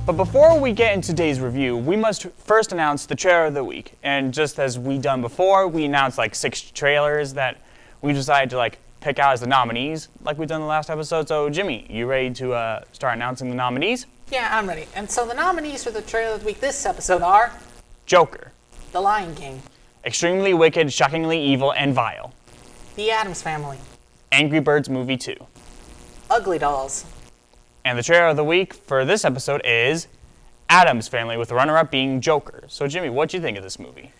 But before we get into today's review, we must first announce the trailer of the week. And just as we done before, we announced like 6 trailers that we decided to pick out as the nominees, like we've done in the last episode. So Jimmy, you ready to start announcing the nominees? Yeah, I'm ready. And so the nominees for the trailer of the week this episode are Joker, The Lion King, Extremely Wicked, Shockingly Evil, and Vile, The Addams Family, Angry Birds Movie 2. Ugly Dolls, And the trailer of the week for this episode is Addams Family, with the runner-up being Joker. So Jimmy, what do you think of this movie?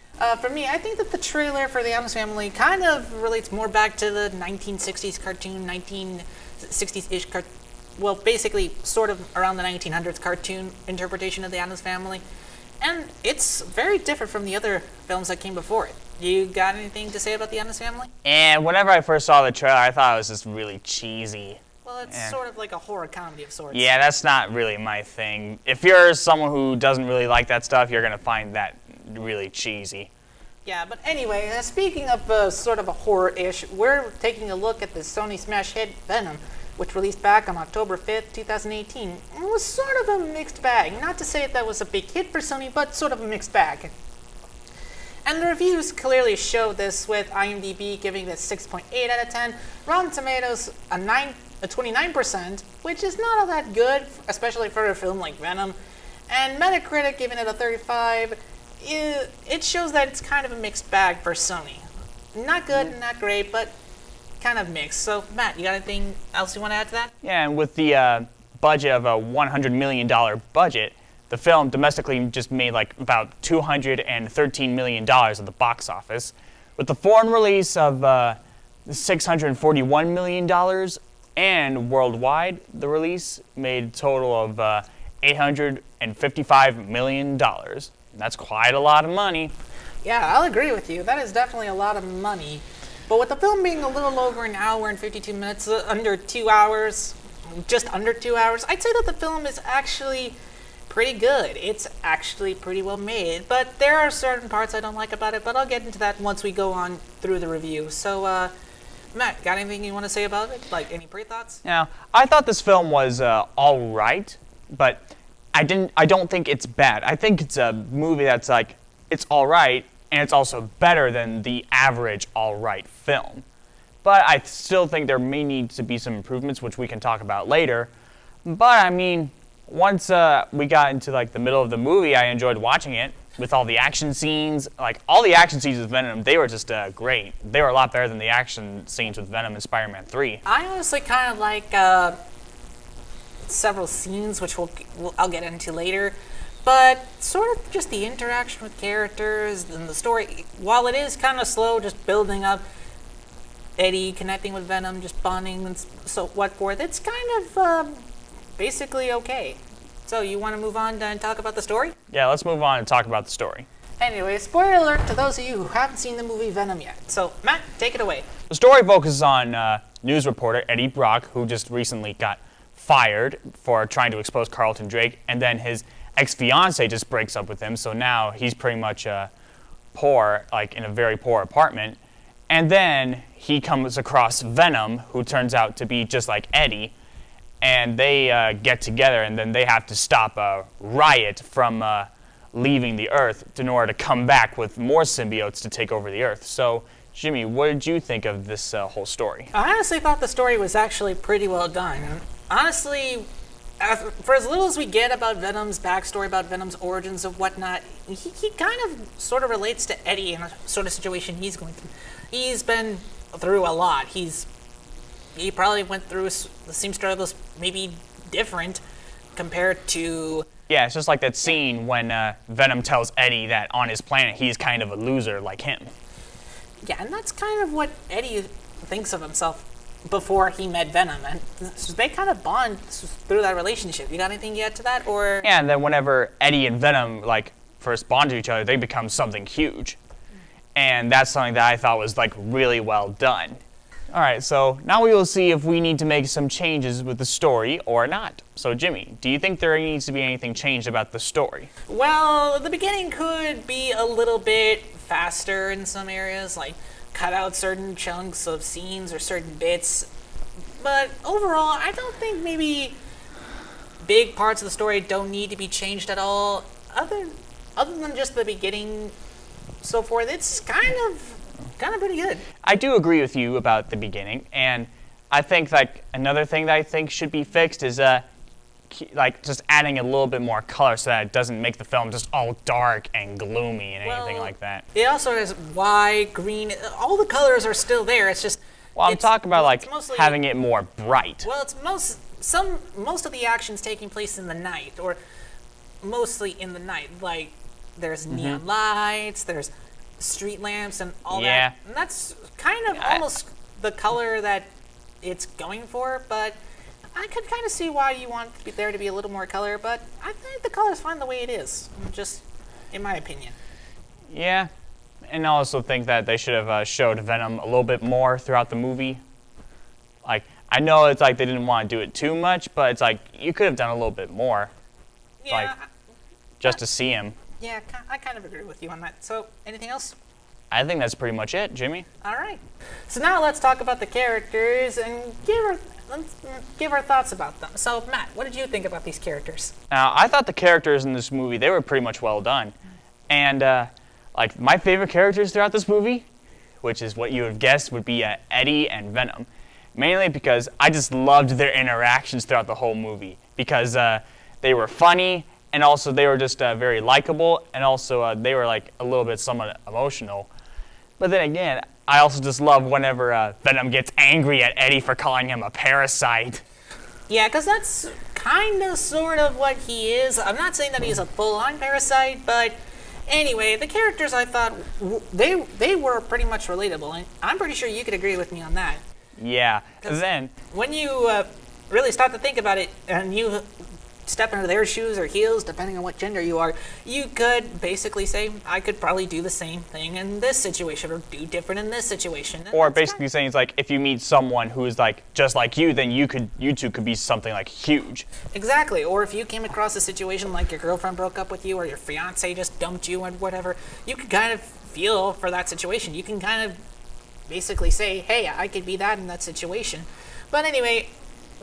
For me, I think that the trailer for The Addams Family kind of relates more back to the 1960s cartoon, 1960s-ish cartoon. Well, basically, sort of around the 1900s cartoon interpretation of The Addams Family. And it's very different from the other films that came before it. You got anything to say about The Addams Family? And whenever I first saw the trailer, I thought it was just really cheesy. Well, it's sort of like a horror comedy of sorts. Yeah, that's not really my thing. If you're someone who doesn't really like that stuff, you're going to find that really cheesy. Yeah, but anyway, speaking of sort of a horror-ish, we're taking a look at the Sony smash hit Venom, which released back on October 5th, 2018. It was sort of a mixed bag. Not to say that was a big hit for Sony, but sort of a mixed bag. And the reviews clearly show this, with IMDb giving this 6.8 out of 10, Rotten Tomatoes a 29%, which is not all that good, especially for a film like Venom, and Metacritic giving it a 35. It shows that it's kind of a mixed bag for Sony. Not good, not great, but kind of mixed. So, Matt, you got anything else you want to add to that? Yeah, and with the budget of a $100 million budget, the film domestically just made about $213 million at the box office, with the foreign release of $641 million, and worldwide, the release made a total of $855 million. That's quite a lot of money. Yeah, I'll agree with you. That is definitely a lot of money. But with the film being a little over an hour and 52 minutes, under 2 hours, just under 2 hours, I'd say that the film is actually pretty good. It's actually pretty well made. But there are certain parts I don't like about it, but I'll get into that once we go on through the review. So, Matt, got anything you want to say about it? Like, any pre-thoughts? Now, I thought this film was all right, but I don't think it's bad. I think it's a movie that's it's all right, and it's also better than the average all right film. But I still think there may need to be some improvements, which we can talk about later. But I mean, once we got into the middle of the movie, I enjoyed watching it with all the action scenes. All the action scenes with Venom, they were just great. They were a lot better than the action scenes with Venom in Spider-Man 3. I honestly kind of like several scenes, which I'll get into later, but sort of just the interaction with characters and the story, while it is kind of slow, just building up Eddie connecting with Venom, just bonding and so what forth, it's kind of basically okay. So you want to move on and talk about the story? Yeah, let's move on and talk about the story. Anyway, spoiler alert to those of you who haven't seen the movie Venom yet. So Matt, take it away. The story focuses on news reporter Eddie Brock, who just recently got fired for trying to expose Carlton Drake, and then his ex-fiance just breaks up with him, so now he's pretty much poor, in a very poor apartment. And then he comes across Venom, who turns out to be just like Eddie, and they get together, and then they have to stop a riot from leaving the Earth in order to come back with more symbiotes to take over the Earth. So, Jimmy, what did you think of this whole story? I honestly thought the story was actually pretty well done. Honestly, for as little as we get about Venom's backstory, about Venom's origins and whatnot, he kind of sort of relates to Eddie in a sort of situation he's going through. He's been through a lot. He probably went through the same struggles, maybe different, compared to... Yeah, it's just like that scene when Venom tells Eddie that on his planet he's kind of a loser like him. Yeah, and that's kind of what Eddie thinks of himself before he met Venom, and so they kind of bond through that relationship. You got anything to add to that, or? Yeah, and then whenever Eddie and Venom first bond to each other, they become something huge, and that's something that I thought was really well done. All right, so now we will see if we need to make some changes with the story or not. So Jimmy, do you think there needs to be anything changed about the story? Well, the beginning could be a little bit faster in some areas, cut out certain chunks of scenes or certain bits. But overall, I don't think maybe big parts of the story don't need to be changed at all. Other than just the beginning, so forth, it's kind of pretty good. I do agree with you about the beginning, and I think like another thing that I think should be fixed is like just adding a little bit more color so that it doesn't make the film just all dark and gloomy and anything like that. It also has white, green, all the colors are still there. It's just Well, I'm talking about like mostly, having it more bright. Well, it's most of the action's taking place in the night, or mostly in the night. Like there's neon lights, there's street lamps, and all that. And that's kind of almost the color that it's going for. But I could kind of see why you want there to be a little more color. But I think the color's fine the way it is, just in my opinion. Yeah. And I also think that they should have showed Venom a little bit more throughout the movie. Like, I know it's like they didn't want to do it too much, but it's like you could have done a little bit more. Yeah. Like, just to see him. Yeah, I kind of agree with you on that. So, anything else? I think that's pretty much it, Jimmy. All right. So now let's talk about the characters and give our thoughts about them. So, Matt, what did you think about these characters? Now, I thought the characters in this movie, they were pretty much well done. And, like, my favorite characters throughout this movie, which is what you would have guessed, would be Eddie and Venom. Mainly because I just loved their interactions throughout the whole movie. Because they were funny, and also they were just very likable, and also they were, like, a little bit somewhat emotional. But then again, I also just love whenever Venom gets angry at Eddie for calling him a parasite. Yeah, because that's kind of sort of what he is. I'm not saying that he's a full-on parasite, but anyway, the characters I thought, they were pretty much relatable, and I'm pretty sure you could agree with me on that. Yeah, then when you really start to think about it, and you step into their shoes or heels, depending on what gender you are, you could basically say, I could probably do the same thing in this situation, or do different in this situation. And or basically saying it's like, if you meet someone who is like just like you, then you two could be something like huge. Exactly. Or if you came across a situation like your girlfriend broke up with you, or your fiance just dumped you, and whatever, you could kind of feel for that situation. You can kind of basically say, hey, I could be that in that situation. But anyway,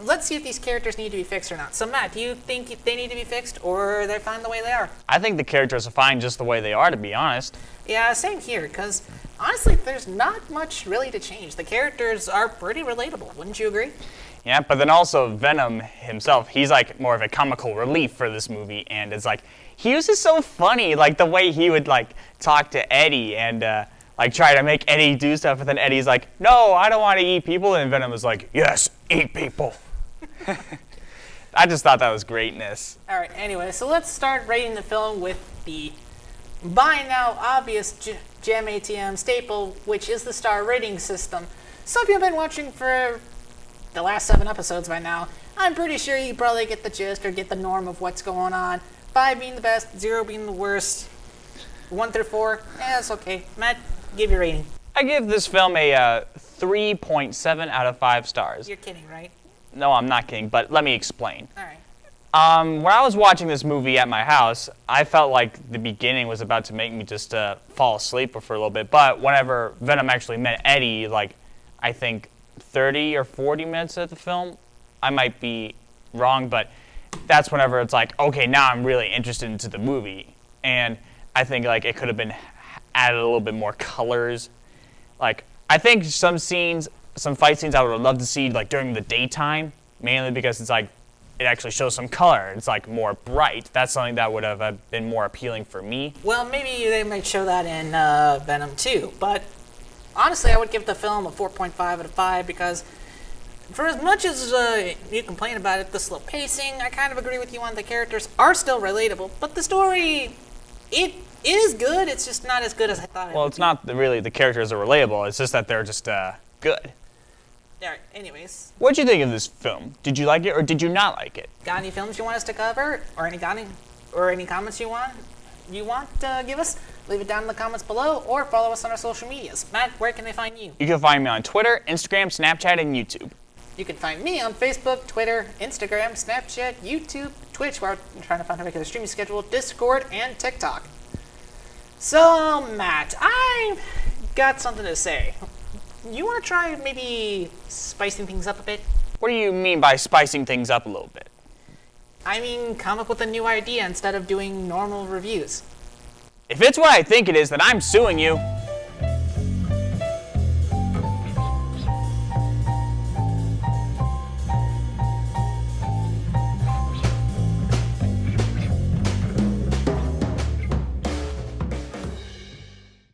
let's see if these characters need to be fixed or not. So Matt, do you think they need to be fixed, or they're fine the way they are? I think the characters are fine just the way they are, to be honest. Yeah, same here, because honestly, there's not much really to change. The characters are pretty relatable, wouldn't you agree? Yeah, but then also Venom himself, he's like more of a comical relief for this movie, and it's like, he was just so funny, like the way he would like talk to Eddie and like try to make Eddie do stuff, and then Eddie's like, no, I don't want to eat people, and Venom is like, yes, eat people. I just thought that was greatness. All right, anyway, so let's start rating the film with the by now obvious Gem ATM staple, which is the star rating system. So if you've been watching for the last 7 episodes by now, I'm pretty sure you probably get the gist or get the norm of what's going on. 5 being the best, 0 being the worst, 1 through 4, that's okay. Matt, give your rating. I give this film a 3.7 out of 5 stars. You're kidding, right? No, I'm not kidding, but let me explain. All right. When I was watching this movie at my house, I felt like the beginning was about to make me just fall asleep for a little bit. But whenever Venom actually met Eddie, like, I think 30 or 40 minutes of the film, I might be wrong, but that's whenever it's like, okay, now I'm really interested into the movie. And I think, like, it could have been added a little bit more colors. Like, I think some fight scenes I would have loved to see, like, during the daytime, mainly because it's like, it actually shows some color. It's like more bright. That's something that would have been more appealing for me. Well, maybe they might show that in Venom 2, but honestly, I would give the film a 4.5 out of 5 because for as much as you complain about it, the slow pacing, I kind of agree with you on the characters are still relatable, but the story, it is good. It's just not as good as I thought it would. Well, it's not really the characters are relatable. It's just that they're just good. All right, anyways. What'd you think of this film? Did you like it or did you not like it? Got any films you want us to cover, or any comments you want to give us? Leave it down in the comments below, or follow us on our social medias. Matt, where can they find you? You can find me on Twitter, Instagram, Snapchat, and YouTube. You can find me on Facebook, Twitter, Instagram, Snapchat, YouTube, Twitch, where I'm trying to find a regular streaming schedule, Discord, and TikTok. So, Matt, I got something to say. You want to try maybe spicing things up a bit? What do you mean by spicing things up a little bit? I mean, come up with a new idea instead of doing normal reviews. If it's what I think it is, then I'm suing you.